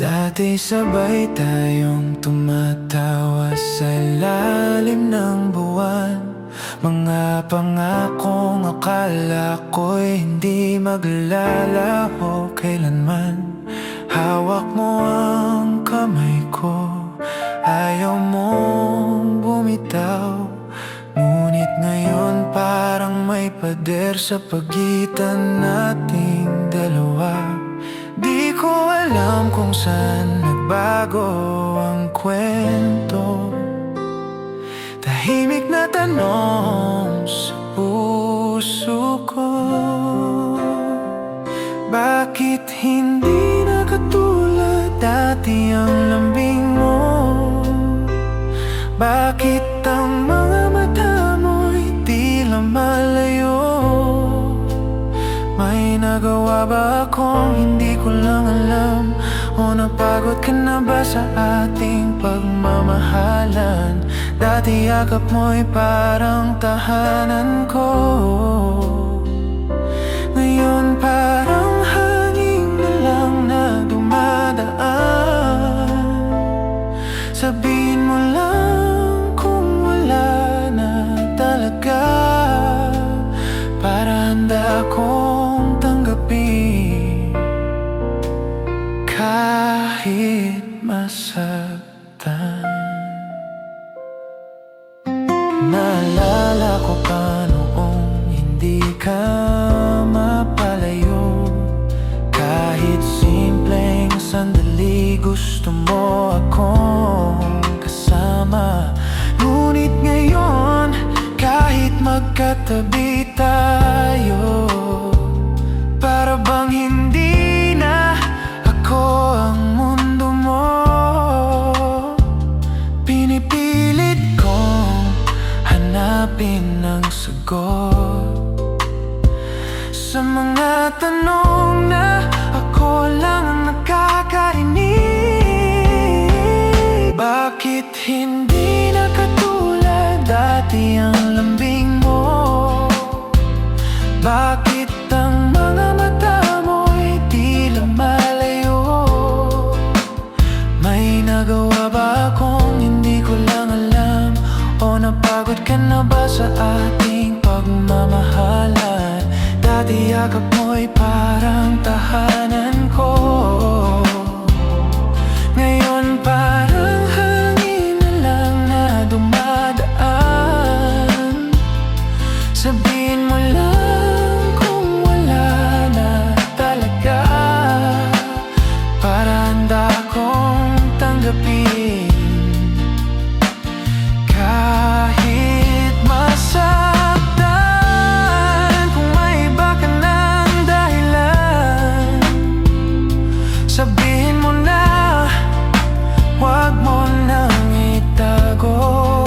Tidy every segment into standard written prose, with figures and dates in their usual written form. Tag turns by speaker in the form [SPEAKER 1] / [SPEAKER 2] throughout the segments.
[SPEAKER 1] Dati sabay tayong tumatawa sa lalim ng buwan. Mga pangakong akala ko'y hindi maglalaho kailanman. Hawak mo ang kamay ko, ayaw mong bumitaw. Ngunit ngayon parang may pader sa pagitan nating dalawa. Di ko alam kung saan nagbago ang kwento. Tahimik na tanong sa puso ko, bakit hindi na katulad dati ang lambing mo? Bakit ang mga mata mo'y tila malayo? May nagawa ba akong hindi ko lang alam? O napagod ka na ba sa ating pagmamahalan? Dati yakap mo'y parang tahanan ko. Ngayon parang hangin na lang na dumadaan. Sabihin mo lang kung wala na talaga, para handa akong tanggapin kahit masaktan. Naalala ko pa noong hindi ka mapalayo. Kahit simpleng sandali gusto mo akong kasama. Ngunit ngayon kahit magkatabi tayo, para bang hindi na ako ang mundo mo. Pinipilit kong hanapin ang sagot sa mga tanong na ako lang ang nakakarinig. Bakit hindi na katulad dati ang lambing mo? Bakit ang mga mata mo'y tila malayo? May nagawa ba akong hindi ko lang alam? O napagod ka na ba sa ating pagmamahalan? Dati yakap mo'y parang tahanan ko. Ngayon parang hangin na lang na dumadaan. Sabihin mo lang kung wala na talaga, para handa akong tanggapin kahit masaktan. Kung may iba ka ng dahilan, sabihin mo na, huwag mo nang itago.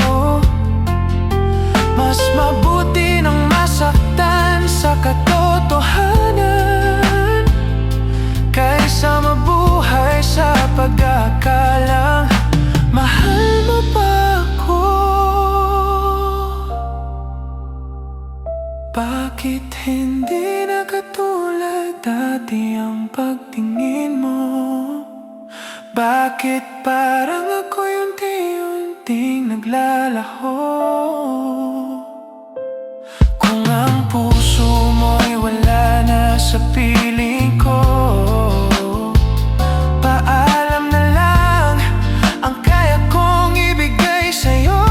[SPEAKER 1] Mas mabuti nang masaktan sa katotohanan, kaysa mabuhay sa pag-aakalang mahal mo pa ako. Bakit hindi na katulad dati ang pagtingin mo? Bakit parang ako'y unti-unting naglalaho? Kung ang puso mo'y wala na sa piling ko, paalam na lang ang kaya kong ibigay sa'yo.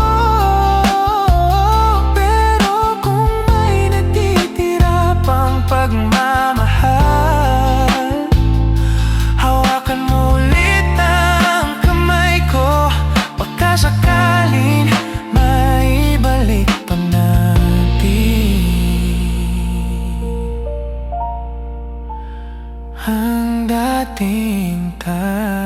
[SPEAKER 1] Pero kung may natitira pang pagmamahal, hawakan mo ulit ang kamay ko. Baka sakaling maibalik pa natin ang dating tayo.